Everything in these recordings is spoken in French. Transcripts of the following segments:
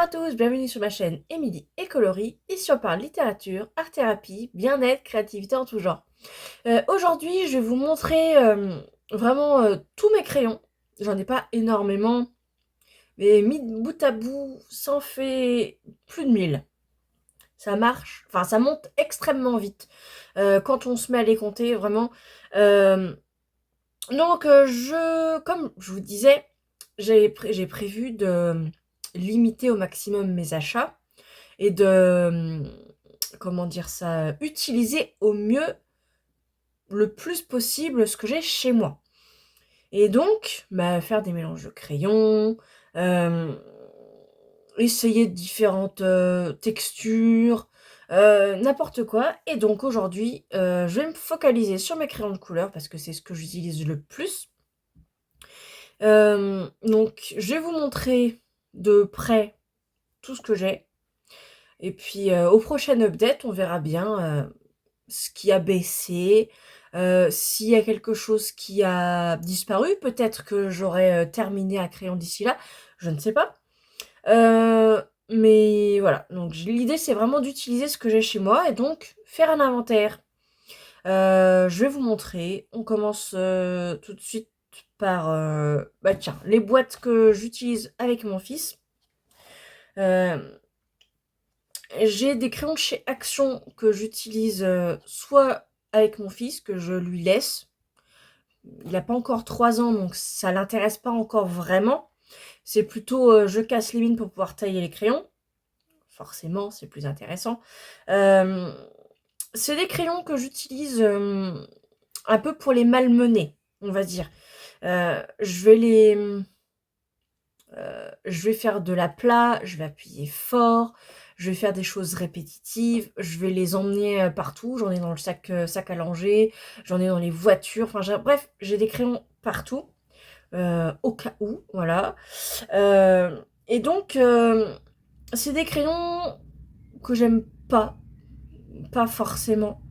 à tous, bienvenue sur ma chaîne Émilie et Coloris. Ici on parle littérature, art-thérapie, bien-être, créativité en tout genre. Aujourd'hui je vais vous montrer vraiment tous mes crayons. J'en ai pas énormément, mais mis bout à bout, ça en fait plus de 1000. Ça marche, enfin ça monte extrêmement vite quand on se met à les compter, vraiment. Euh, comme je vous disais, j'ai prévu de limiter au maximum mes achats et de, comment dire ça, utiliser au mieux, le plus possible, ce que j'ai chez moi. Et donc, faire des mélanges de crayons, euh, essayer différentes textures, n'importe quoi. Et donc aujourd'hui, je vais me focaliser sur mes crayons de couleur parce que c'est ce que j'utilise le plus. Donc, je vais vous montrer de près tout ce que j'ai. Et puis, au prochain update, on verra bien ce qui a baissé, s'il y a quelque chose qui a disparu. Peut-être que j'aurai terminé à crayon d'ici là, je ne sais pas. Mais voilà, donc l'idée c'est vraiment d'utiliser ce que j'ai chez moi et donc faire un inventaire. Je vais vous montrer. On commence tout de suite par tiens, les boîtes que j'utilise avec mon fils. Euh, j'ai des crayons de chez Action que j'utilise soit avec mon fils, que je lui laisse. Il n'a pas encore 3 ans, donc ça l'intéresse pas encore vraiment. C'est plutôt je casse les mines pour pouvoir tailler les crayons. Forcément, c'est plus intéressant. Euh, c'est des crayons que j'utilise un peu pour les malmener, on va dire. Je vais faire de l'aplat, je vais appuyer fort, je vais faire des choses répétitives, je vais les emmener partout. J'en ai dans le sac à langer, j'en ai dans les voitures. Enfin, bref, j'ai des crayons partout, au cas où, voilà. Et donc, c'est des crayons que j'aime pas forcément,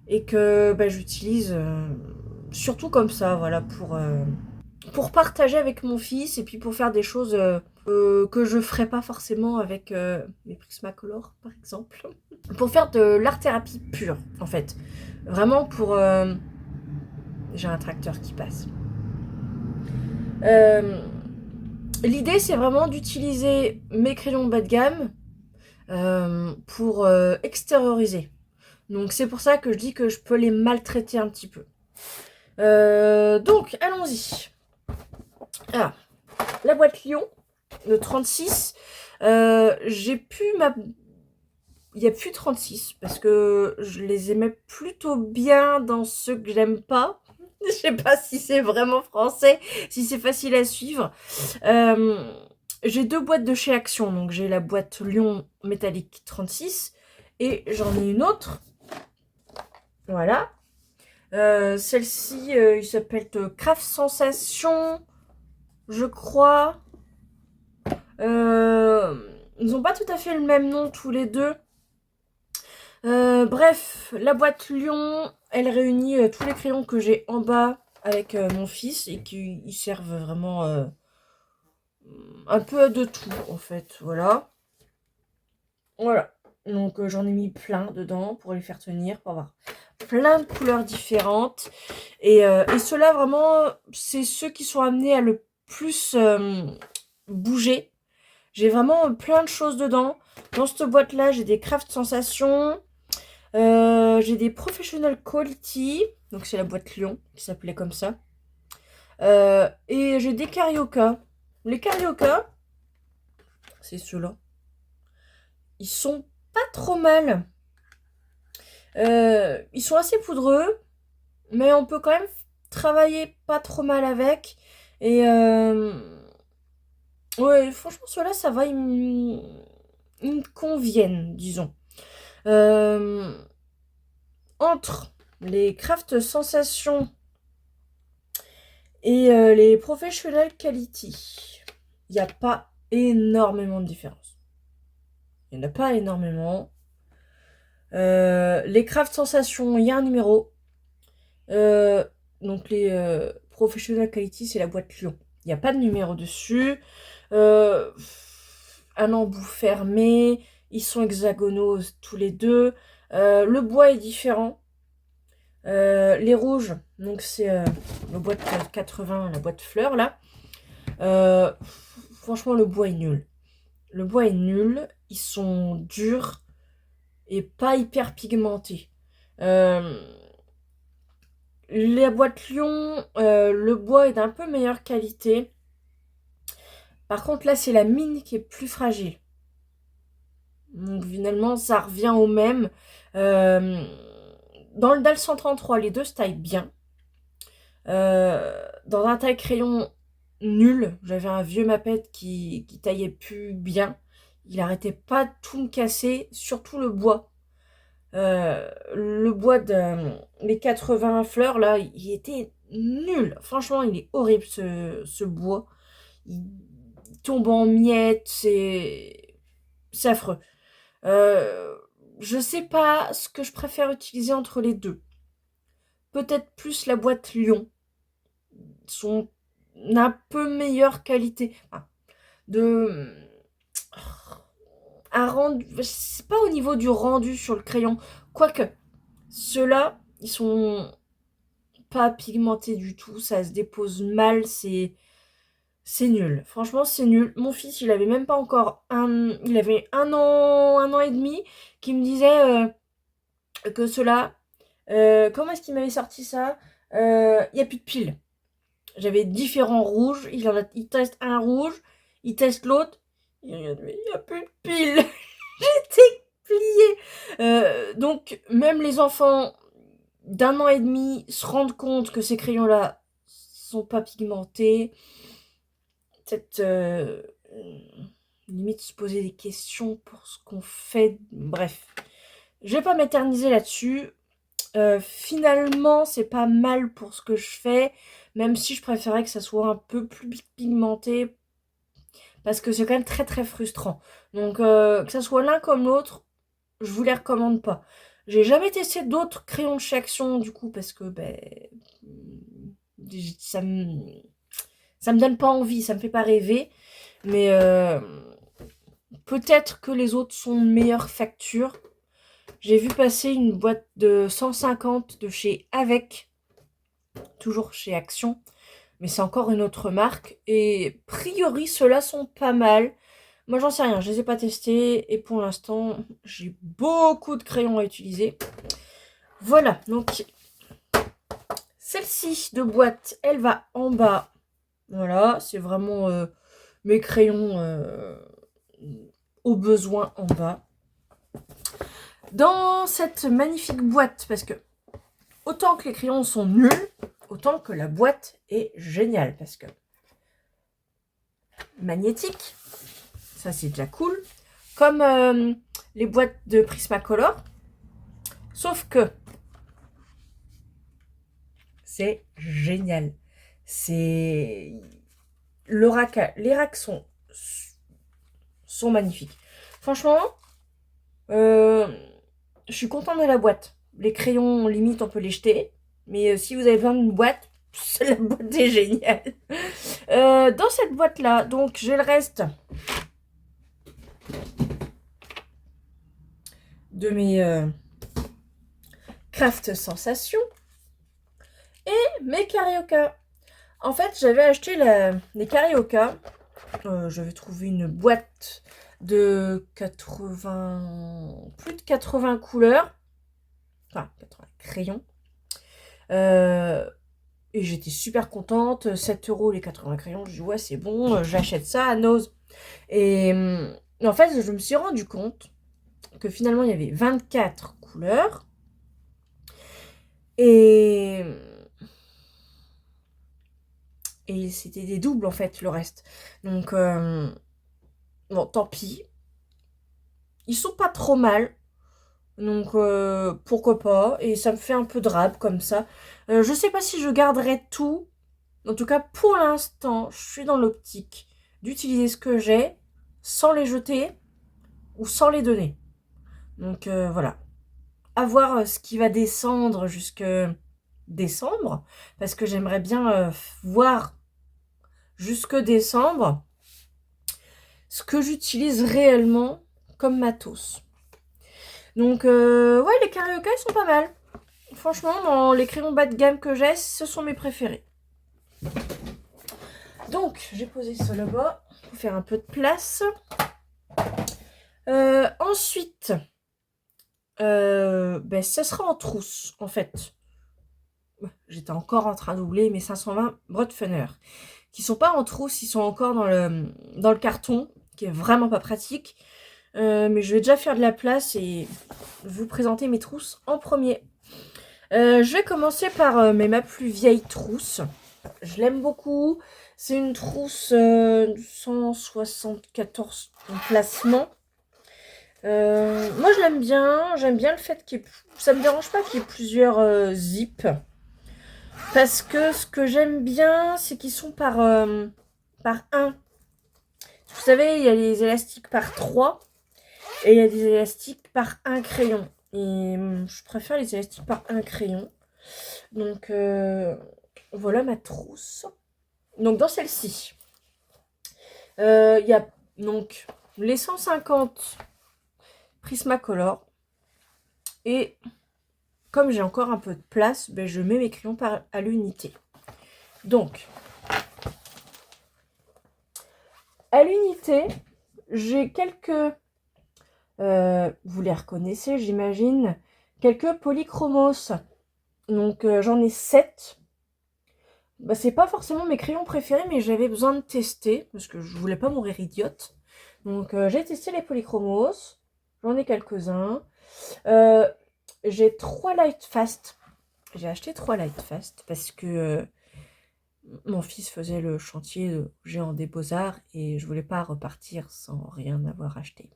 et que j'utilise surtout comme ça, voilà, pour partager avec mon fils et puis pour faire des choses que je ferais pas forcément avec mes Prismacolor, par exemple. Pour faire de l'art-thérapie pure, en fait. Vraiment pour... J'ai un tracteur qui passe. Euh, L'idée, c'est vraiment d'utiliser mes crayons bas de gamme pour extérioriser. Donc c'est pour ça que je dis que je peux les maltraiter un petit peu. Donc, allons-y. Ah, la boîte Lion, le 36. J'ai pu ma... Il n'y a plus 36 parce que je les aimais plutôt bien dans ceux que j'aime pas. Je sais pas si c'est vraiment français, si c'est facile à suivre. J'ai 2 boîtes de chez Action. Donc j'ai la boîte Lion métallique 36 et j'en ai une autre. Voilà. Celle-ci, il s'appelle Craft Sensation, je crois. Ils n'ont pas tout à fait le même nom tous les deux. Bref, la boîte Lion, elle réunit tous les crayons que j'ai en bas avec mon fils et qui servent vraiment un peu de tout en fait. Voilà. Voilà. Donc j'en ai mis plein dedans pour les faire tenir, pour avoir plein de couleurs différentes. Et ceux-là, vraiment, c'est ceux qui sont amenés à le plus bouger. J'ai vraiment plein de choses dedans. Dans cette boîte-là, j'ai des Craft Sensations. J'ai des Professional Quality. Donc c'est la boîte Lion qui s'appelait comme ça. Et j'ai des Carioca. Les Carioca, c'est ceux-là. Ils sont pas trop mal. Ils sont assez poudreux, mais on peut quand même travailler pas trop mal avec. Et ouais, franchement, ceux-là, ça va, ils me conviennent, disons. Euh, Entre les Craft Sensations et les Professional Quality, il n'y a pas énormément de différence. Il n'y en a pas énormément. Les Craft Sensations, il y a un numéro. Donc les Professional Quality, c'est la boîte Lion. Il n'y a pas de numéro dessus. un embout fermé. Ils sont hexagonaux tous les deux. Le bois est différent. Les rouges, donc c'est le bois de 80, la boîte fleurs là. Franchement, le bois est nul. Le bois est nul. Ils sont durs et pas hyper pigmentés. Les boîtes Lion, le bois est d'un peu meilleure qualité. Par contre, là, c'est la mine qui est plus fragile. Donc, finalement, ça revient au même. Dans le DAL 133, les deux se taillent bien. Dans un taille crayon nul, j'avais un vieux Mapette qui taillait plus bien. Il arrêtait pas de tout me casser, surtout le bois. Le bois de les 80 fleurs, là, il était nul. Franchement, il est horrible ce bois. Il tombe en miettes, c'est affreux. Euh, je sais pas ce que je préfère utiliser entre les deux. Peut-être plus la boîte Lion. Sont un peu meilleure qualité. Enfin, de un rendu, c'est pas au niveau du rendu sur le crayon. Quoique, ceux-là, ils sont pas pigmentés du tout. Ça se dépose mal. C'est nul. Franchement, c'est nul. Mon fils, il avait même pas encore il avait 1 an et demi, qui me disait que cela. Comment est-ce qu'il m'avait sorti ça? Il y a plus de piles. J'avais différents rouges. Il teste un rouge, il teste l'autre. Il y a plus de piles. J'étais pliée. Donc, même les enfants d'1 an et demi se rendent compte que ces crayons-là sont pas pigmentés. Peut-être limite se poser des questions pour ce qu'on fait. Bref, je vais pas m'éterniser là-dessus. Finalement, c'est pas mal pour ce que je fais, même si je préférais que ça soit un peu plus pigmenté, parce que c'est quand même très très frustrant. Donc, que ça soit l'un comme l'autre, je vous les recommande pas. J'ai jamais testé d'autres crayons de chez Action, du coup, parce que ça me donne pas envie, ça me fait pas rêver. Mais peut-être que les autres sont de meilleure facture. J'ai vu passer une boîte de 150 de chez Avec, toujours chez Action, mais c'est encore une autre marque. Et a priori, ceux-là sont pas mal. Moi, j'en sais rien, je les ai pas testés. Et pour l'instant, j'ai beaucoup de crayons à utiliser. Voilà, donc celle-ci de boîte, elle va en bas. Voilà, c'est vraiment mes crayons au besoin en bas. Dans cette magnifique boîte, parce que autant que les crayons sont nuls, autant que la boîte est géniale, parce que magnétique, ça c'est déjà cool, comme les boîtes de Prismacolor, sauf que c'est génial. C'est le rack, les racks sont magnifiques. Franchement, je suis contente de la boîte. Les crayons, limite, on peut les jeter. Mais si vous avez besoin d'une boîte, la boîte est géniale. Dans cette boîte-là, donc, j'ai le reste de mes Craft Sensations et mes Carioca. En fait, j'avais acheté les Carioca. J'avais trouvé une boîte de 80, plus de 80 couleurs, enfin 80 crayons, et j'étais super contente. 7 € les 80 crayons, je dis ouais c'est bon, j'achète ça à Nose. Et en fait je me suis rendu compte que finalement il y avait 24 couleurs et c'était des doubles en fait le reste. Donc bon tant pis, ils sont pas trop mal. Donc pourquoi pas. Et ça me fait un peu de rab comme ça. Je sais pas si je garderai tout. En tout cas pour l'instant je suis dans l'optique d'utiliser ce que j'ai sans les jeter ou sans les donner. Donc voilà. À voir ce qui va descendre jusque décembre. Parce que j'aimerais bien voir jusque décembre ce que j'utilise réellement comme matos. Donc, ouais, les Carioca, ils sont pas mal. Franchement, dans les crayons bas de gamme que j'ai, ce sont mes préférés. Donc, j'ai posé ça là-bas pour faire un peu de place. Ensuite, ce sera en trousse, en fait. J'étais encore en train d'oublier mes 520 Broadfunner, qui sont pas en trousse, ils sont encore dans le carton, qui est vraiment pas pratique. Mais je vais déjà faire de la place et vous présenter mes trousses en premier. Je vais commencer par ma plus vieille trousse. Je l'aime beaucoup. C'est une trousse 174 emplacements. Moi je l'aime bien. J'aime bien le fait qu'il y ait... Ça me dérange pas qu'il y ait plusieurs zips. Parce que ce que j'aime bien, c'est qu'ils sont par 1. Vous savez, il y a les élastiques par 3. Et il y a des élastiques par 1 crayon. Et je préfère les élastiques par 1 crayon. Donc voilà ma trousse. Donc dans celle-ci, il y a donc les 150 Prismacolor. Et comme j'ai encore un peu de place, je mets mes crayons à l'unité. Donc, à l'unité, j'ai quelques... vous les reconnaissez, j'imagine. Quelques polychromos. Donc, j'en ai 7. C'est pas forcément mes crayons préférés, mais j'avais besoin de tester, parce que je voulais pas mourir idiote. Donc, j'ai testé les polychromos. J'en ai quelques-uns. J'ai 3 Lightfast. J'ai acheté 3 Lightfast parce que mon fils faisait le chantier de géant des beaux-arts et je voulais pas repartir sans rien avoir acheté.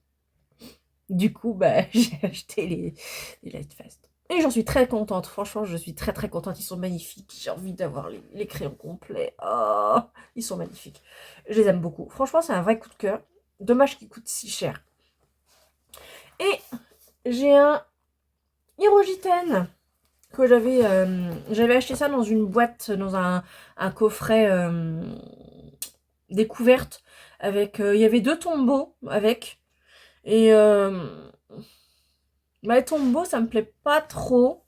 Du coup, j'ai acheté les Lightfast. Et j'en suis très contente. Franchement, je suis très très contente. Ils sont magnifiques. J'ai envie d'avoir les crayons complets. Oh, ils sont magnifiques. Je les aime beaucoup. Franchement, c'est un vrai coup de cœur. Dommage qu'ils coûtent si cher. Et j'ai un Hirogiten que j'avais acheté ça dans une boîte, dans un coffret découverte avec il y avait 2 tombeaux avec et les tombeaux ça me plaît pas trop.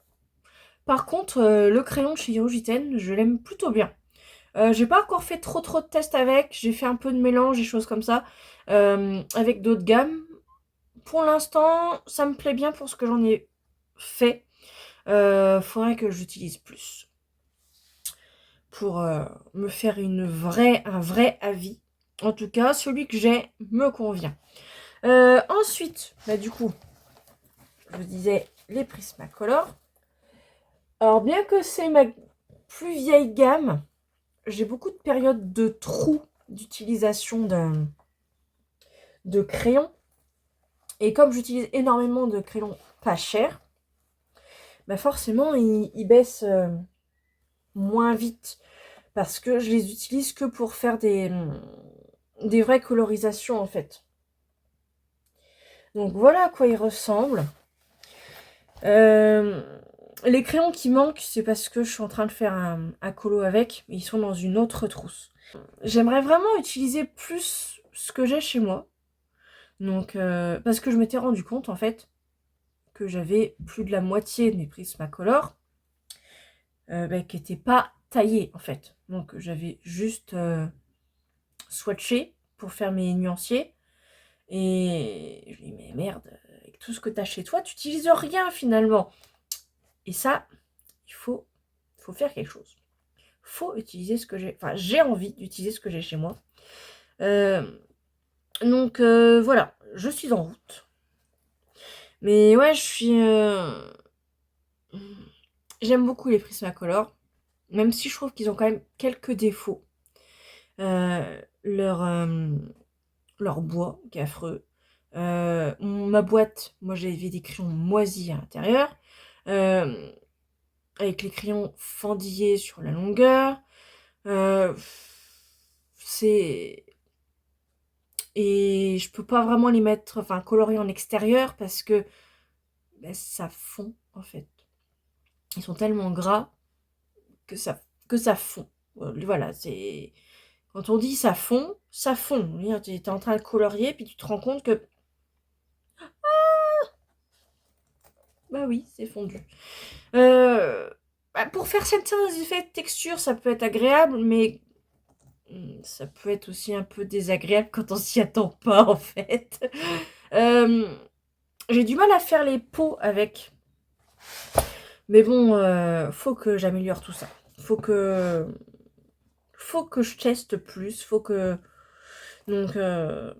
Par contre le crayon chez Hirogiten je l'aime plutôt bien. J'ai pas encore fait trop de tests avec, j'ai fait un peu de mélange et choses comme ça avec d'autres gammes. Pour l'instant ça me plaît bien pour ce que j'en ai fait. Faudrait que j'utilise plus pour me faire un vrai avis. En tout cas, celui que j'ai me convient. Ensuite, du coup, je vous disais les Prismacolor. Alors, bien que c'est ma plus vieille gamme, j'ai beaucoup de périodes de trous d'utilisation de crayons. Et comme j'utilise énormément de crayons pas chers, forcément, ils baissent moins vite. Parce que je les utilise que pour faire des vraies colorisations en fait. Donc voilà à quoi ils ressemblent. Les crayons qui manquent, c'est parce que je suis en train de faire un colo avec. Ils sont dans une autre trousse. J'aimerais vraiment utiliser plus ce que j'ai chez moi. Donc, parce que je m'étais rendu compte en fait que j'avais plus de la moitié de mes Prismacolor qui n'étaient pas taillés en fait. Donc j'avais juste swatché pour faire mes nuanciers. Et je lui dis, mais merde, avec tout ce que tu as chez toi, tu n'utilises rien finalement. Et ça, il faut faire quelque chose. Faut utiliser ce que j'ai. Enfin, j'ai envie d'utiliser ce que j'ai chez moi. Donc voilà, je suis en route. Mais ouais, j'aime beaucoup les Prismacolor. Même si je trouve qu'ils ont quand même quelques défauts. Leur bois qui est affreux. Ma boîte, moi j'avais des crayons moisis à l'intérieur. Avec les crayons fendillés sur la longueur. Et je peux pas vraiment les mettre, colorier en extérieur parce que ça fond en fait. Ils sont tellement gras que ça fond. Voilà, c'est Quand on dit ça fond, ça fond. Tu es en train de colorier, puis tu te rends compte que... Bah oui, c'est fondu. Pour faire certains effets de texture, ça peut être agréable, mais ça peut être aussi un peu désagréable quand on s'y attend pas, en fait. J'ai du mal à faire les pots avec. Mais bon, faut que j'améliore tout ça. Faut que je teste plus. Donc, je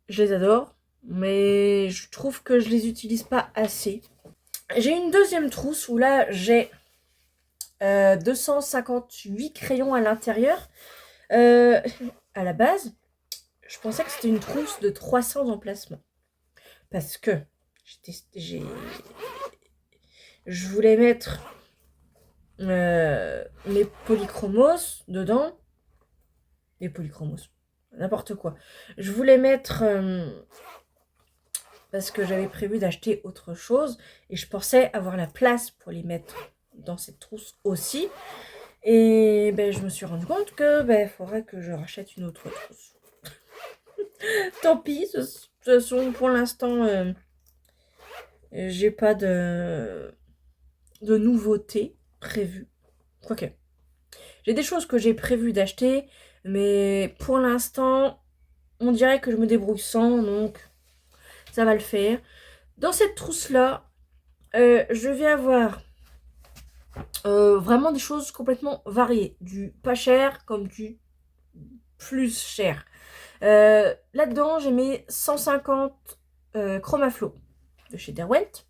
les adore. Mais je trouve que je les utilise pas assez. J'ai une deuxième trousse où là, j'ai 258 crayons à l'intérieur. À la base, je pensais que c'était une trousse de 300 emplacements. Parce que je voulais mettre mes polychromos dedans. Les polychromos, n'importe quoi. Je voulais mettre... parce que j'avais prévu d'acheter autre chose. Et je pensais avoir la place pour les mettre dans cette trousse aussi. Et ben, je me suis rendu compte que ben, faudrait que je rachète une autre trousse. Tant pis, de toute façon, pour l'instant, j'ai pas de nouveautés prévues. Quoique, j'ai des choses que j'ai prévu d'acheter, mais pour l'instant, on dirait que je me débrouille sans, donc ça va le faire. Dans cette trousse-là, je vais avoir vraiment des choses complètement variées. Du pas cher comme du plus cher. Là-dedans, j'ai mis 150 Chromaflow de chez Derwent,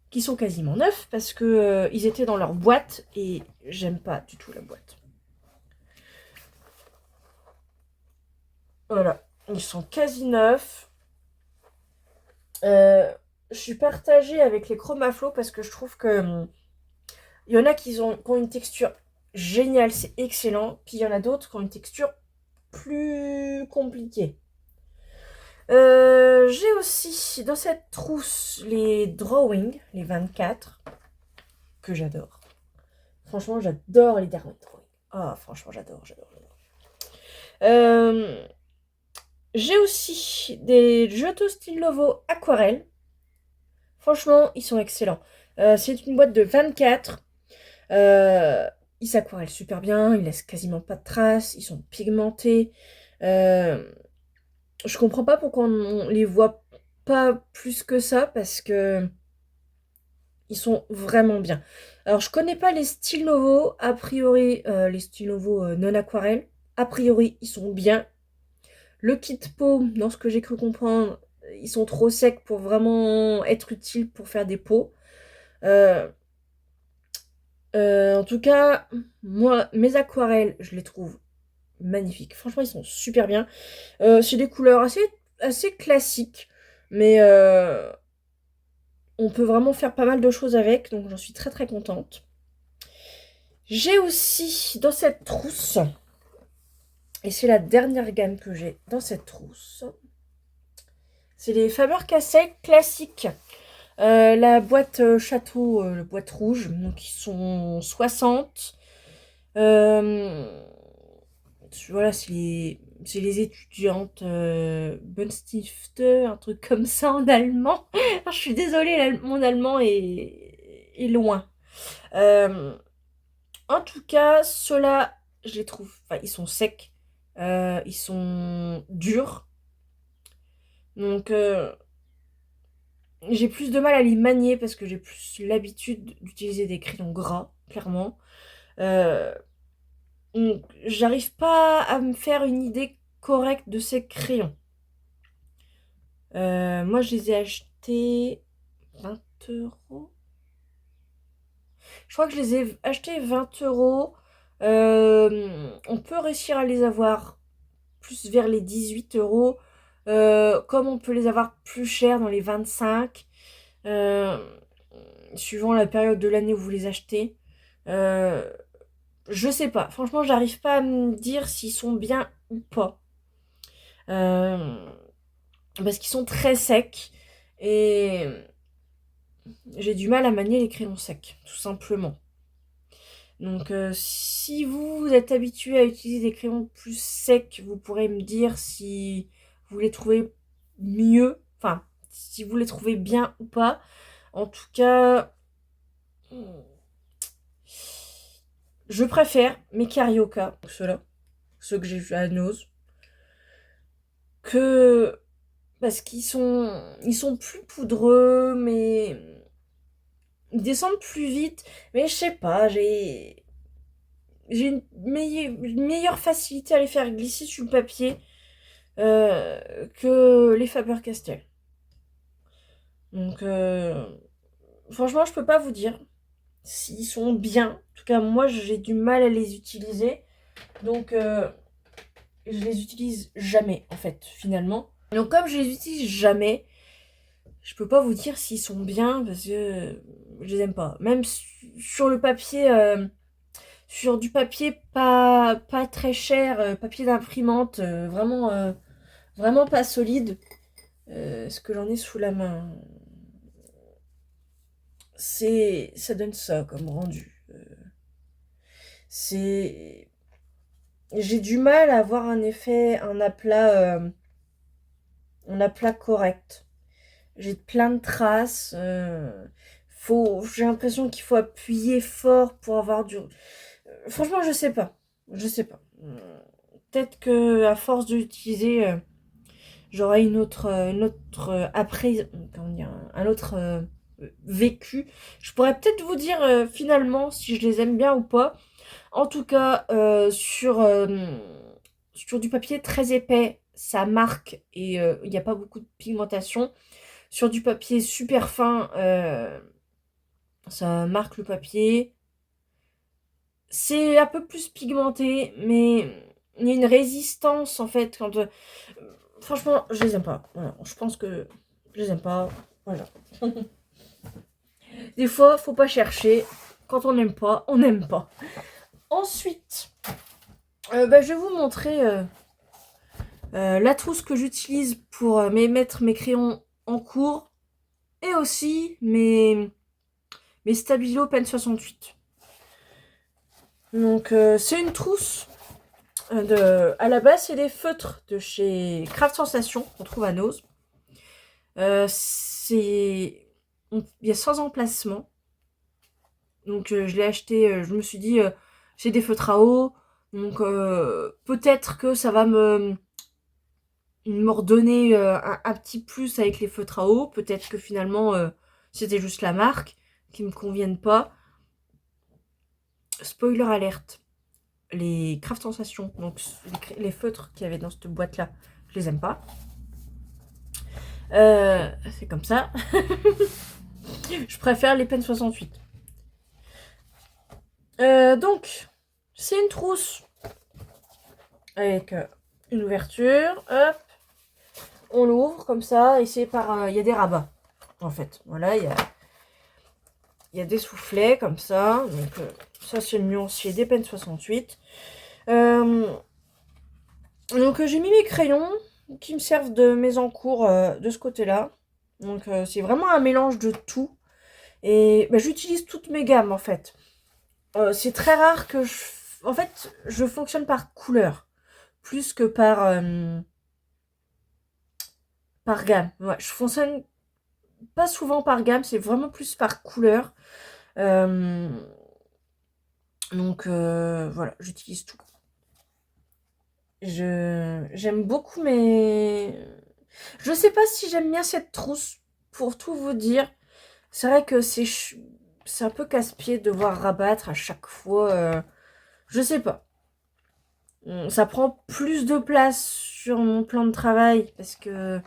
qui sont quasiment neufs parce que ils étaient dans leur boîte et j'aime pas du tout la boîte. Voilà, ils sont quasi neufs. Je suis partagée avec les Chromaflow parce que je trouve que il y en a qui ont une texture géniale, c'est excellent. Puis il y en a d'autres qui ont une texture plus compliquée. J'ai aussi dans cette trousse les Drawing, les 24, que j'adore. Franchement, j'adore les Derwent Drawing. Ah, franchement, j'adore. J'ai aussi des Giotto Stilovo Aquarelle. Franchement, ils sont excellents. C'est une boîte de 24. Ils s'aquarellent super bien, ils laissent quasiment pas de traces, ils sont pigmentés. Je comprends pas pourquoi on les voit pas plus que ça, parce que ils sont vraiment bien. Alors, je connais pas les styles Novo. A priori, les styles Novo non aquarelle. A priori, ils sont bien. Le kit peau, dans ce que j'ai cru comprendre, ils sont trop secs pour vraiment être utiles pour faire des peaux. En tout cas, moi, mes aquarelles, je les trouve magnifiques. Franchement, ils sont super bien. C'est des couleurs assez classiques, mais on peut vraiment faire pas mal de choses avec, donc j'en suis très très contente. J'ai aussi dans cette trousse, et c'est la dernière gamme que j'ai dans cette trousse, c'est les Faber-Castell classiques. La boîte château, la boîte rouge, donc ils sont 60. Voilà, c'est les étudiantes Bunstifte, un truc comme ça en allemand. Je suis désolée, mon allemand est loin. En tout cas, ceux-là, je les trouve, enfin, ils sont secs, ils sont durs. Donc, j'ai plus de mal à les manier parce que j'ai plus l'habitude d'utiliser des crayons gras, clairement. Euh, donc, j'arrive pas à me faire une idée correcte de ces crayons. Moi, je les ai achetés 20 €. Je crois que je les ai achetés 20 €. On peut réussir à les avoir plus vers les 18 €. Comme on peut les avoir plus chers dans les 25. euh, Suivant la période de l'année où vous les achetez. Je sais pas. Franchement, j'arrive pas à me dire s'ils sont bien ou pas. Euh, Parce qu'ils sont très secs. Et j'ai du mal à manier les crayons secs, tout simplement. Donc si vous êtes habitué à utiliser des crayons plus secs, vous pourrez me dire si vous les trouvez mieux, enfin si vous les trouvez bien ou pas. En tout cas, je préfère mes Carioca, ceux que j'ai vus à Nose, que parce ils sont plus poudreux, mais ils descendent plus vite. Mais je sais pas, j'ai une meilleure facilité à les faire glisser sur le papier que les Faber-Castell. Donc franchement, je peux pas vous dire s'ils sont bien. En tout cas, moi, j'ai du mal à les utiliser. Donc je les utilise jamais, en fait, finalement. Donc comme je les utilise jamais, je peux pas vous dire s'ils sont bien parce que je les aime pas. Même sur le papier, sur du papier pas très cher, papier d'imprimante, vraiment pas solide. Ce que j'en ai sous la main, ça donne ça comme rendu. C'est J'ai du mal à avoir un aplat correct. J'ai plein de traces. J'ai l'impression qu'il faut appuyer fort pour avoir du. Franchement, je sais pas. Je sais pas. Peut-être que à force de l'utiliser, j'aurai une autre après, comment dire, un autre vécu. Je pourrais peut-être vous dire finalement si je les aime bien ou pas. En tout cas, sur du papier très épais, ça marque et il n'y a pas beaucoup de pigmentation. Sur du papier super fin, ça marque le papier. C'est un peu plus pigmenté, mais il y a une résistance en fait. Franchement, je les aime pas. Voilà, je pense que je les aime pas. Voilà. Des fois, faut pas chercher. Quand on n'aime pas, on n'aime pas. Ensuite, je vais vous montrer la trousse que j'utilise pour mettre mes crayons en cours et aussi mes Stabilo Pen 68. Donc c'est une trousse à la base c'est des feutres de chez Craft Sensation qu'on trouve à Nose. Il y a 100 emplacements. Donc je l'ai acheté, je me suis dit j'ai des feutres à eau, donc peut-être que ça va me redonner un petit plus avec les feutres à eau. Peut-être que finalement c'était juste la marque qui me convienne pas. Spoiler alerte, les Craft Sensation, donc les feutres qu'il y avait dans cette boîte là, je les aime pas. C'est comme ça. Je préfère les Pen 68. Donc c'est une trousse avec une ouverture, hop, on l'ouvre comme ça et c'est il y a des rabats en fait. Voilà, il y a des soufflets comme ça. Donc ça c'est le nuancier des Pen 68. Donc j'ai mis mes crayons qui me servent de mes encours de ce côté-là. Donc c'est vraiment un mélange de tout. Et j'utilise toutes mes gammes en fait. C'est très rare que en fait, je fonctionne par couleur plus que par gamme. Ouais, je fonctionne pas souvent par gamme, c'est vraiment plus par couleur. Donc voilà, j'utilise tout. J'aime beaucoup je sais pas si j'aime bien cette trousse, pour tout vous dire. C'est vrai que c'est un peu casse-pied de devoir rabattre à chaque fois. Je sais pas. Ça prend plus de place sur mon plan de travail parce que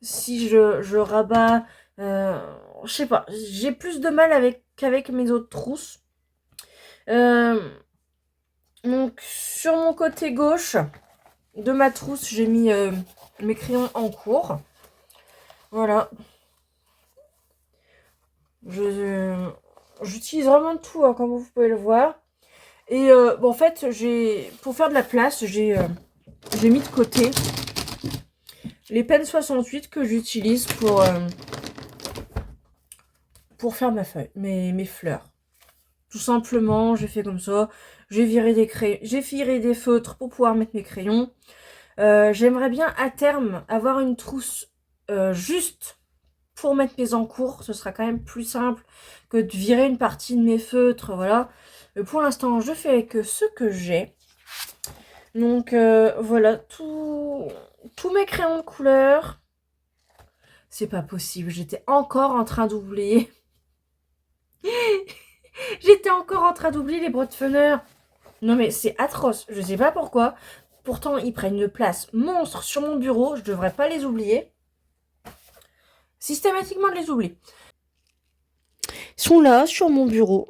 si je rabats, je sais pas, j'ai plus de mal qu'avec mes autres trousses. Donc sur mon côté gauche de ma trousse, j'ai mis mes crayons en cours. Voilà. J'utilise vraiment tout, hein, comme vous pouvez le voir. Et en fait, pour faire de la place, j'ai mis de côté les Pen 68 que j'utilise pour faire mes fleurs. Tout simplement, j'ai fait comme ça. J'ai viré des feutres pour pouvoir mettre mes crayons. J'aimerais bien à terme avoir une trousse juste pour mettre mes encours. Ce sera quand même plus simple que de virer une partie de mes feutres, voilà. Pour l'instant, je fais avec ce que j'ai. Donc voilà, tous mes crayons de couleur. C'est pas possible, j'étais encore en train d'oublier. J'étais encore en train d'oublier les Brotfener. Non mais c'est atroce, je sais pas pourquoi. Pourtant, ils prennent une place monstre sur mon bureau, je devrais pas les oublier. Systématiquement, je les oublie. Ils sont là, sur mon bureau.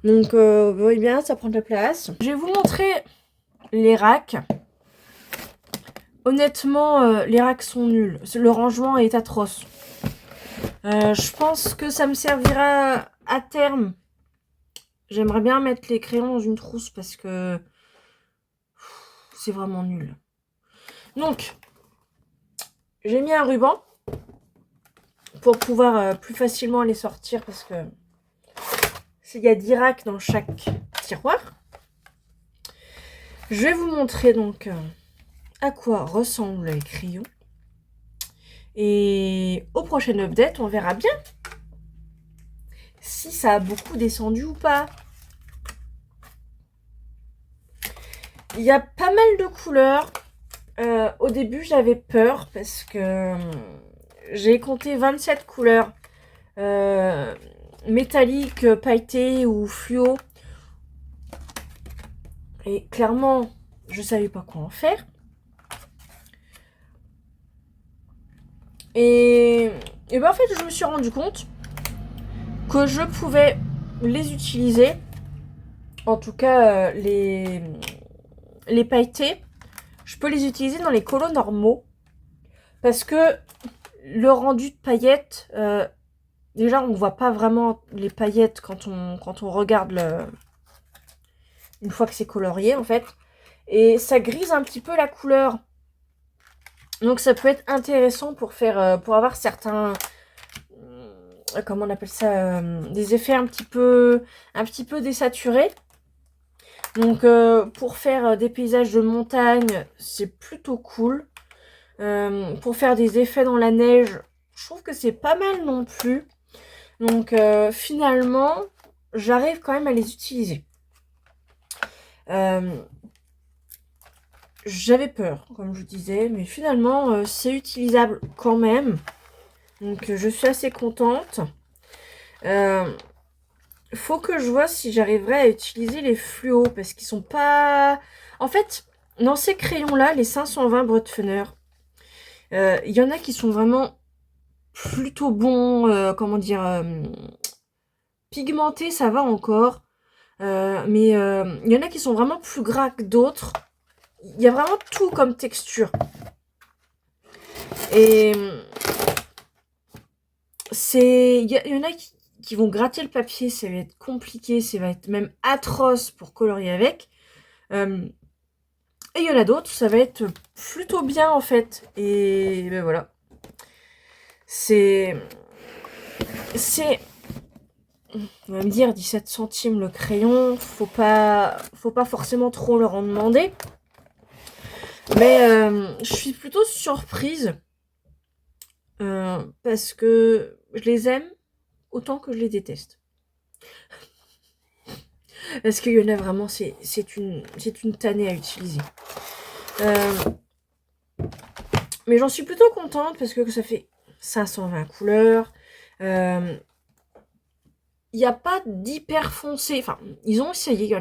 Donc, vous voyez bien, ça prend de la place. Je vais vous montrer les racks. Honnêtement, les racks sont nuls. Le rangement est atroce. Je pense que ça me servira à terme. J'aimerais bien mettre les crayons dans une trousse parce que c'est vraiment nul. Donc, j'ai mis un ruban pour pouvoir plus facilement les sortir parce que il y a 10 racks dans chaque tiroir. Je vais vous montrer donc à quoi ressemblent les crayons. Et au prochain update, on verra bien si ça a beaucoup descendu ou pas. Il y a pas mal de couleurs. Au début, j'avais peur parce que j'ai compté 27 couleurs métalliques, pailletées ou fluo. Et clairement, je savais pas quoi en faire. Et ben en fait, je me suis rendu compte que je pouvais les utiliser. En tout cas, les pailletés, je peux les utiliser dans les colos normaux. Parce que le rendu de paillettes, déjà, on ne voit pas vraiment les paillettes quand on regarde une fois que c'est colorié, en fait. Et ça grise un petit peu la couleur. Donc, ça peut être intéressant pour avoir certains... comment on appelle ça, des effets un petit peu désaturés. Donc pour faire des paysages de montagne, c'est plutôt cool. Pour faire des effets dans la neige, je trouve que c'est pas mal non plus. Donc finalement, j'arrive quand même à les utiliser. J'avais peur, comme je vous disais, mais finalement, c'est utilisable quand même. Donc je suis assez contente. Faut que je vois si j'arriverai à utiliser les fluos, parce qu'ils sont pas... En fait, dans ces crayons-là, les 520 Brotfener, il y en a qui sont vraiment plutôt bons, comment dire, pigmentés, ça va encore. Mais il y en a qui sont vraiment plus gras que d'autres. Il y a vraiment tout comme texture. Et il y en a qui vont gratter le papier, ça va être compliqué, ça va être même atroce pour colorier avec. Et il y en a d'autres, ça va être plutôt bien en fait. Et ben voilà. C'est... On va me dire 17 centimes le crayon, faut pas forcément trop leur en demander. Mais je suis plutôt surprise. Parce que je les aime autant que je les déteste. Parce qu'il y en a vraiment, c'est une tannée à utiliser. Mais j'en suis plutôt contente parce que ça fait 520 couleurs. Il n'y a pas d'hyper foncé. Enfin, ils ont essayé. Il y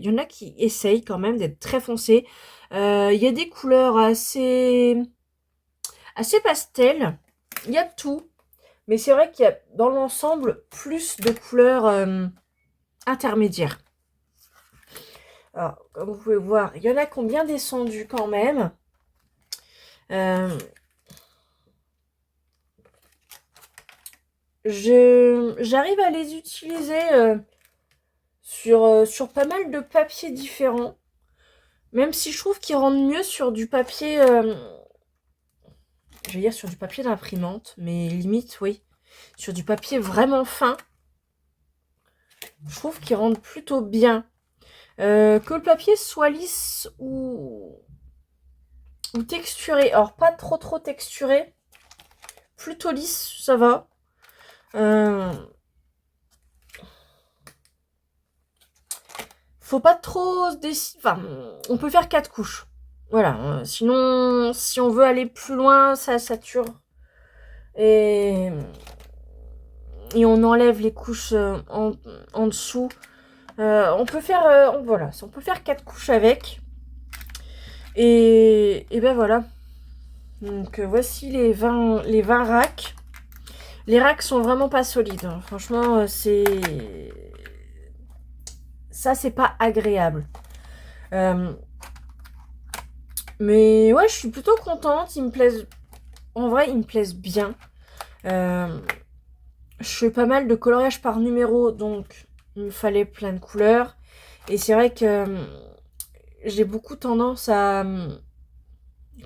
en a qui essayent quand même d'être très foncés. Il y a des couleurs assez pastel. Il y a tout. Mais c'est vrai qu'il y a dans l'ensemble plus de couleurs intermédiaires. Alors, comme vous pouvez voir, il y en a qui ont bien descendu quand même. J'arrive à les utiliser sur pas mal de papiers différents. Même si je trouve qu'ils rendent mieux sur du papier... je vais dire sur du papier d'imprimante, mais limite, oui. sur du papier vraiment fin. Je trouve qu'ils rendent plutôt bien. Que le papier soit lisse ou texturé. Alors, pas trop texturé. Plutôt lisse, ça va. Faut pas trop se décider. Enfin, on peut faire 4 couches. Voilà. Sinon, si on veut aller plus loin, ça sature. Et on enlève les couches en dessous. On peut faire voilà, on peut faire 4 couches avec. Et ben voilà. Donc voici les 20 racks. Les racks sont vraiment pas solides. Hein. Franchement, ça c'est pas agréable. Mais ouais, je suis plutôt contente. Ils me plaisent. En vrai, ils me plaisent bien. Je fais pas mal de coloriage par numéro, donc il me fallait plein de couleurs. Et c'est vrai que j'ai beaucoup tendance à...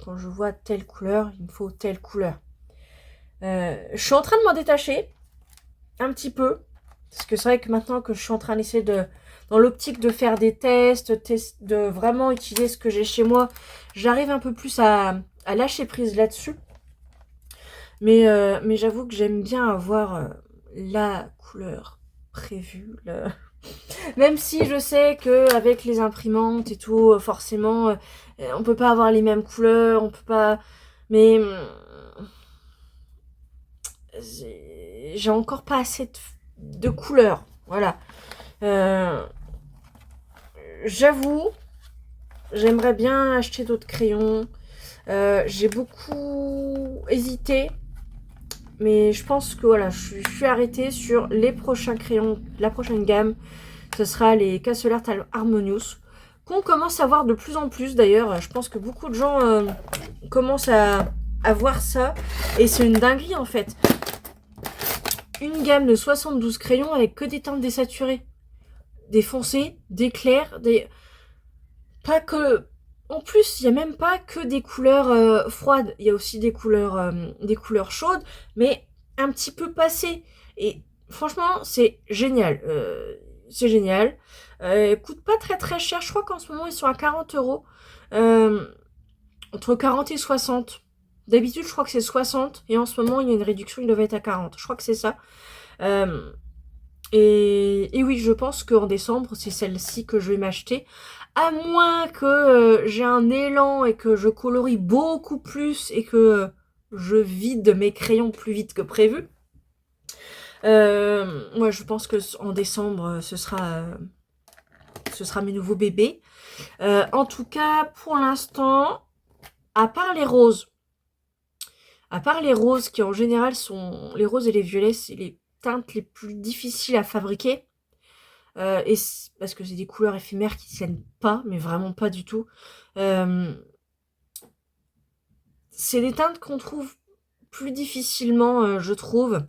Quand je vois telle couleur, il me faut telle couleur. Je suis en train de m'en détacher un petit peu. Parce que c'est vrai que maintenant que je suis en train d'essayer de... Dans l'optique de faire des tests, de vraiment utiliser ce que j'ai chez moi, j'arrive un peu plus à lâcher prise là-dessus. Mais j'avoue que j'aime bien avoir la couleur prévue. Même si je sais qu'avec les imprimantes et tout, forcément, on peut pas avoir les mêmes couleurs, on peut pas... Mais j'ai encore pas assez de couleurs. Voilà. J'avoue, j'aimerais bien acheter d'autres crayons. J'ai beaucoup hésité. Mais je pense que voilà, je suis arrêtée sur les prochains crayons, la prochaine gamme. Ce sera les Castle Art Harmonious, qu'on commence à voir de plus en plus d'ailleurs. Je pense que beaucoup de gens commencent à voir ça. Et c'est une dinguerie en fait. Une gamme de 72 crayons avec que des teintes désaturées. Des foncés, des clairs, des... Pas que... En plus, il n'y a même pas que des couleurs froides. Il y a aussi des couleurs chaudes, mais un petit peu passées. Et franchement, c'est génial. C'est génial. Coûte pas très cher. Je crois qu'en ce moment, ils sont à 40 €. Entre 40 et 60. D'habitude, je crois que c'est 60. Et en ce moment, il y a une réduction, il devait être à 40. Je crois que c'est ça. Et oui, je pense qu'en décembre, c'est celle-ci que je vais m'acheter. À moins que j'ai un élan et que je colorie beaucoup plus et que je vide mes crayons plus vite que prévu. Moi, je pense qu'en décembre, ce sera mes nouveaux bébés. En tout cas, pour l'instant, à part les roses qui en général sont... Les roses et les violets, c'est les teintes les plus difficiles à fabriquer. Parce que c'est des couleurs éphémères qui ne tiennent pas, mais vraiment pas du tout. C'est des teintes qu'on trouve plus difficilement, je trouve.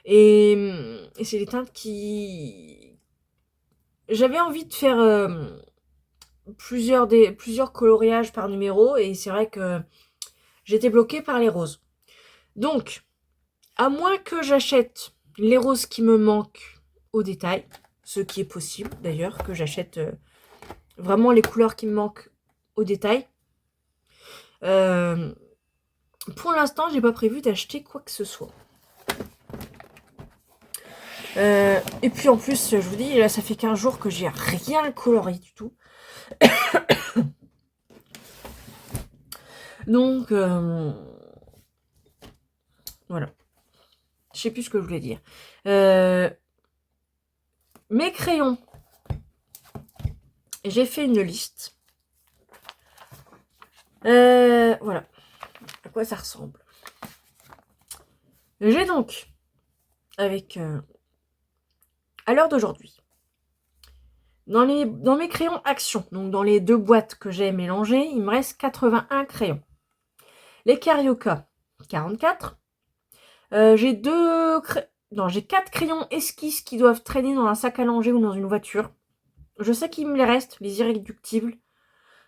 Et c'est des teintes qui... J'avais envie de faire plusieurs coloriages par numéro, et c'est vrai que j'étais bloquée par les roses. Donc, à moins que j'achète les roses qui me manquent au détail, ce qui est possible d'ailleurs, que j'achète vraiment les couleurs qui me manquent au détail. Pour l'instant, j'ai pas prévu d'acheter quoi que ce soit. Et puis en plus, je vous dis, là, ça fait 15 jours que j'ai rien coloré du tout. Donc, voilà. Je sais plus ce que je voulais dire. Mes crayons. J'ai fait une liste. Voilà. À quoi ça ressemble. J'ai donc, avec... à l'heure d'aujourd'hui, dans mes crayons Action, donc dans les 2 boîtes que j'ai mélangées, il me reste 81 crayons. Les Carioca, 44. J'ai 4 crayons esquisses qui doivent traîner dans un sac à langer ou dans une voiture. Je sais qu'il me les reste, les irréductibles,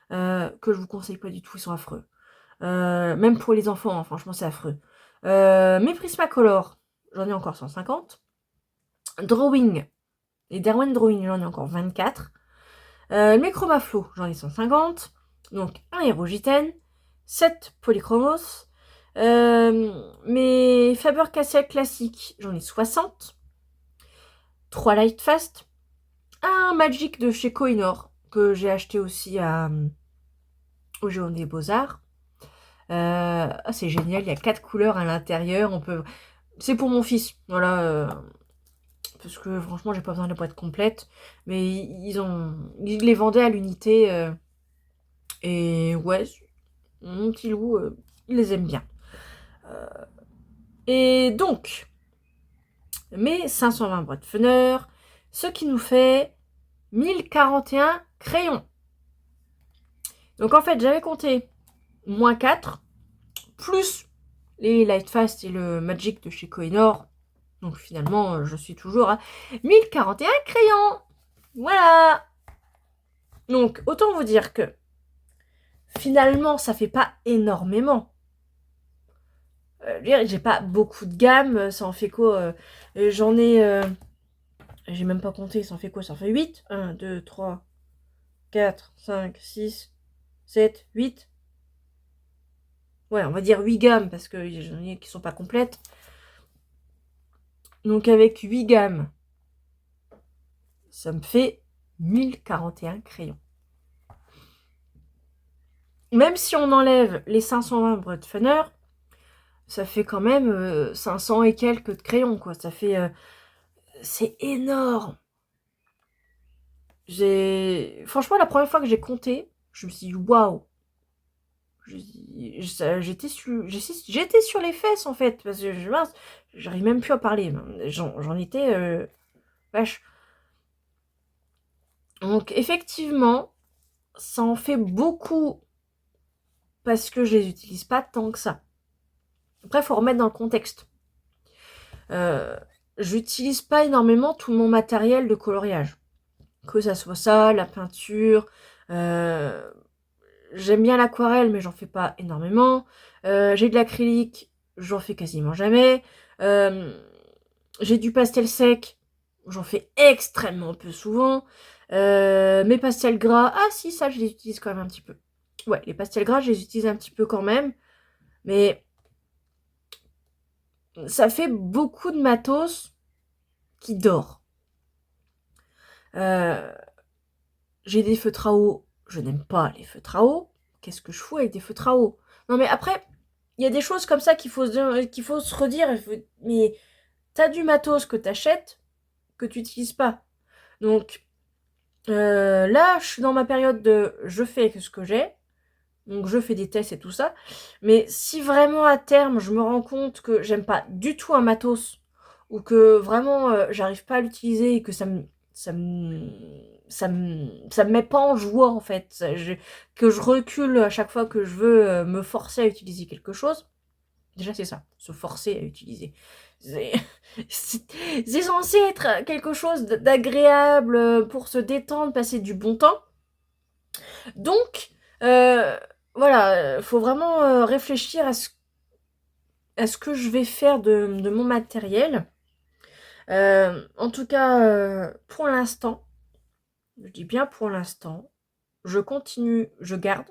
que je vous conseille pas du tout, ils sont affreux. Même pour les enfants, hein, franchement, c'est affreux. Mes Prismacolor, j'en ai encore 150. Drawing, les Derwent Drawing, j'en ai encore 24. Mes Chromaflow, j'en ai 150. Donc, un Hierogiten, 7 Polychromos. Mes Faber-Castell classiques, j'en ai 60. 3 Lightfast. Un Magic de chez Kohinoor, que j'ai acheté aussi au Géant des Beaux-Arts. C'est génial, il y a 4 couleurs à l'intérieur. C'est pour mon fils, voilà. Parce que franchement, j'ai pas besoin de la boîte complète. Mais ils les vendaient à l'unité. Et ouais, mon petit loup, il les aime bien. Et donc, mes 520 Brotfener, ce qui nous fait 1041 crayons. Donc en fait, j'avais compté moins 4, plus les Lightfast et le Magic de chez Kohinoor. Donc finalement, je suis toujours à 1041 crayons. Voilà. Donc, autant vous dire que finalement, ça fait pas énormément. J'ai pas beaucoup de gamme, ça en fait quoi J'en ai... j'ai même pas compté, ça en fait quoi? Ça en fait 8. 1, 2, 3, 4, 5, 6, 7, 8. Ouais, on va dire 8 gammes, parce que j'en ai qui sont pas complètes. Donc avec 8 gammes, ça me fait 1041 crayons. Même si on enlève les 520 Brotfener, ça fait quand même 500 et quelques de crayons, quoi. Ça fait... c'est énorme. Franchement, la première fois que j'ai compté, je me suis dit, waouh. J'étais sur les fesses, en fait. Parce que, mince, j'arrive même plus à parler. J'en étais... vache. Donc, effectivement, ça en fait beaucoup parce que je les utilise pas tant que ça. Après, il faut remettre dans le contexte. J'utilise pas énormément tout mon matériel de coloriage. Que ça soit ça, la peinture. J'aime bien l'aquarelle, mais j'en fais pas énormément. J'ai de l'acrylique, j'en fais quasiment jamais. J'ai du pastel sec, j'en fais extrêmement peu souvent. Mes pastels gras, ah si, ça je les utilise quand même un petit peu. Ouais, les pastels gras, je les utilise un petit peu quand même. Mais ça fait beaucoup de matos qui dort. J'ai des feutres à eau, je n'aime pas les feutres à eau. Qu'est-ce que je fous avec des feutres à eau? Non mais après, il y a des choses comme ça qu'il faut se redire. Mais t'as du matos que t'achètes que tu n'utilises pas. Donc là, je suis dans ma période de je fais avec ce que j'ai. Donc je fais des tests et tout ça. Mais si vraiment à terme, je me rends compte que j'aime pas du tout un matos, ou que vraiment j'arrive pas à l'utiliser et que ça me met pas en joie en fait, que je recule à chaque fois que je veux me forcer à utiliser quelque chose. Déjà c'est ça, se forcer à utiliser. C'est c'est censé être quelque chose d'agréable pour se détendre, passer du bon temps. Donc, voilà, faut vraiment réfléchir à ce que je vais faire de mon matériel. En tout cas, pour l'instant, je dis bien pour l'instant, je continue, je garde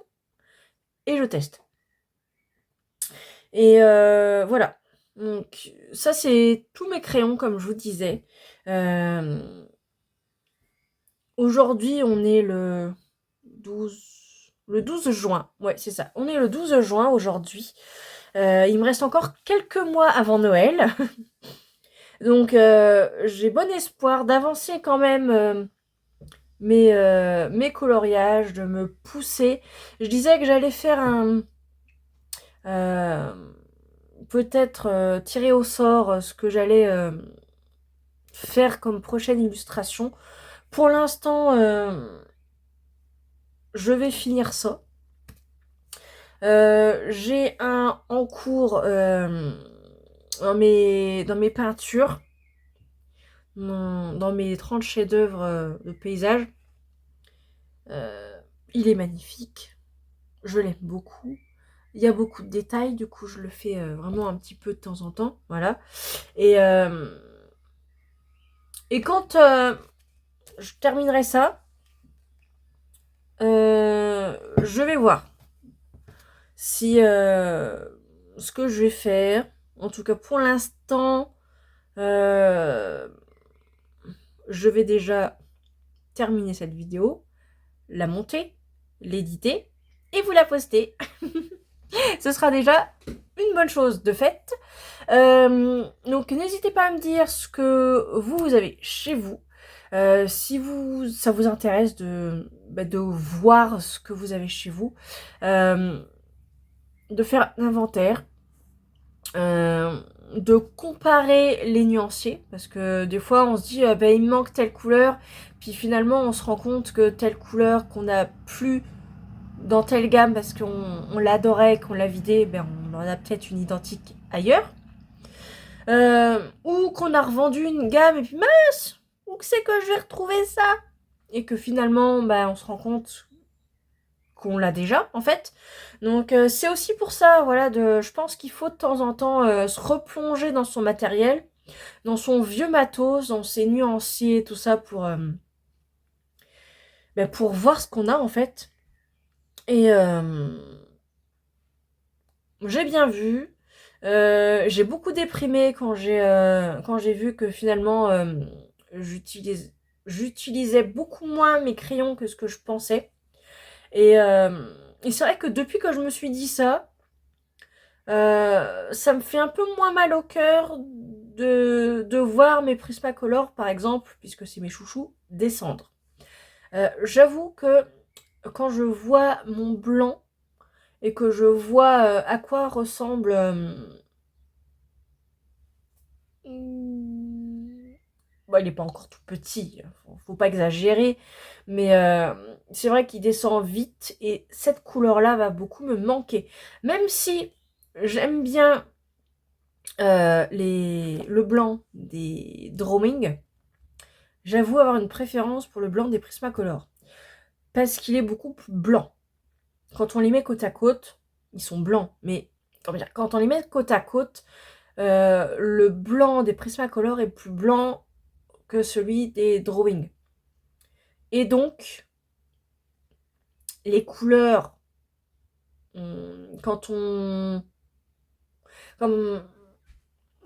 et je teste. Et voilà. Donc, ça, c'est tous mes crayons, comme je vous disais. Aujourd'hui, on est le 12 juin. Ouais, c'est ça. On est le 12 juin aujourd'hui. Il me reste encore quelques mois avant Noël. Donc, j'ai bon espoir d'avancer quand même mes coloriages, de me pousser. Je disais que j'allais faire peut-être tirer au sort ce que j'allais faire comme prochaine illustration. Pour l'instant, je vais finir ça. J'ai un en cours dans mes peintures, dans mes 30 chefs-d'œuvre de paysages. Il est magnifique. Je l'aime beaucoup. Il y a beaucoup de détails, du coup je le fais vraiment un petit peu de temps en temps, voilà. Et, et quand je terminerai ça, je vais voir si ce que je vais faire, en tout cas pour l'instant, je vais déjà terminer cette vidéo, la monter, l'éditer et vous la poster. Ce sera déjà une bonne chose de faite. Donc n'hésitez pas à me dire ce que vous avez chez vous. Si ça vous intéresse de voir ce que vous avez chez vous, de faire un inventaire, de comparer les nuanciers, parce que des fois on se dit il me manque telle couleur, puis finalement on se rend compte que telle couleur qu'on a plus dans telle gamme parce qu'on l'adorait, qu'on l'a vidé, on en a peut-être une identique ailleurs. Ou qu'on a revendu une gamme et puis mince, où c'est que je vais retrouver ça? Et que finalement, on se rend compte qu'on l'a déjà, en fait. Donc c'est aussi pour ça, voilà, je pense qu'il faut de temps en temps se replonger dans son matériel, dans son vieux matos, dans ses nuanciers, tout ça, pour voir ce qu'on a, en fait. Et j'ai bien vu. J'ai beaucoup déprimé quand j'ai vu que finalement j'utilisais beaucoup moins mes crayons que ce que je pensais. Et, et c'est vrai que depuis que je me suis dit ça, ça me fait un peu moins mal au cœur de voir mes Prismacolor, par exemple, puisque c'est mes chouchous, descendre. J'avoue que quand je vois mon blanc et que je vois à quoi ressemble il n'est pas encore tout petit, faut pas exagérer, mais c'est vrai qu'il descend vite et cette couleur-là va beaucoup me manquer. Même si j'aime bien le blanc des Drawing, j'avoue avoir une préférence pour le blanc des Prismacolor, parce qu'il est beaucoup plus blanc. Quand on les met côte à côte, ils sont blancs, mais comment dire, quand on les met côte à côte, le blanc des Prismacolor est plus blanc que celui des Drawing. Et donc, les couleurs, quand on... Comme...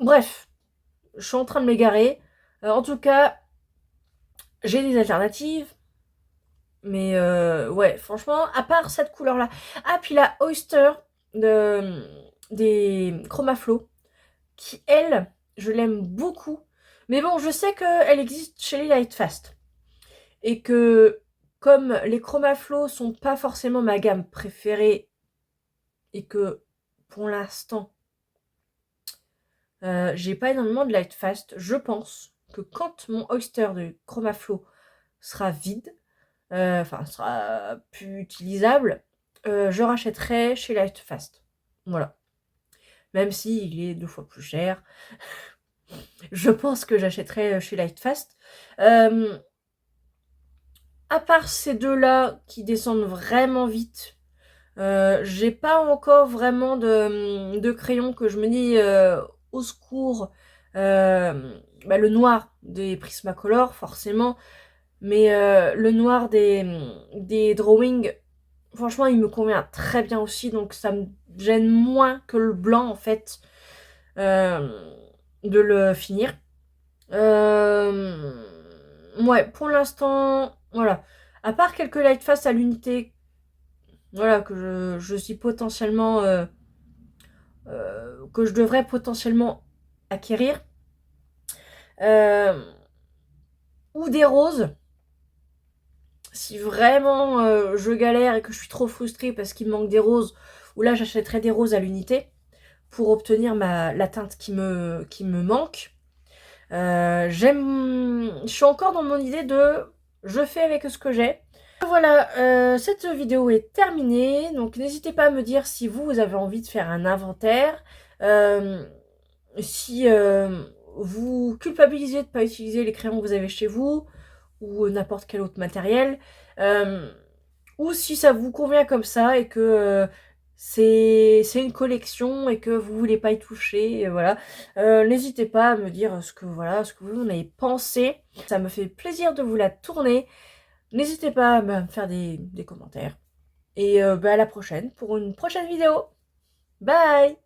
Bref, je suis en train de m'égarer. En tout cas, j'ai des alternatives. Mais ouais, franchement, à part cette couleur-là. Ah, puis la Oyster des Chromaflow, qui, elle, je l'aime beaucoup. Mais bon, je sais qu'elle existe chez les Lightfast. Et que, comme les Chromaflow sont pas forcément ma gamme préférée, et que, pour l'instant, j'ai pas énormément de Lightfast, je pense que quand mon Oyster de Chromaflow sera vide, sera plus utilisable, je rachèterai chez Lightfast. Voilà. Même s'il est 2 fois plus cher, je pense que j'achèterai chez Lightfast. À part ces deux-là qui descendent vraiment vite, j'ai pas encore vraiment de crayon que je me dis au secours. Le noir des Prismacolor, forcément. Mais le noir des Drawing, franchement, il me convient très bien aussi. Donc ça me gêne moins que le blanc, en fait, de le finir. Ouais, pour l'instant, voilà. À part quelques Lightfast à l'unité, voilà, que je suis potentiellement... que je devrais potentiellement acquérir. Ou des roses. Si vraiment je galère et que je suis trop frustrée parce qu'il me manque des roses, ou là j'achèterai des roses à l'unité pour obtenir la teinte qui me manque. Je suis encore dans mon idée de je fais avec ce que j'ai. Voilà, cette vidéo est terminée, donc n'hésitez pas à me dire si vous avez envie de faire un inventaire, si vous culpabilisez de ne pas utiliser les crayons que vous avez chez vous, ou n'importe quel autre matériel, ou si ça vous convient comme ça et que c'est une collection et que vous voulez pas y toucher, voilà. N'hésitez pas à me dire ce que, voilà, ce que vous en avez pensé. Ça me fait plaisir de vous la tourner. N'hésitez pas à me faire des commentaires. Et à la prochaine pour une prochaine vidéo. Bye!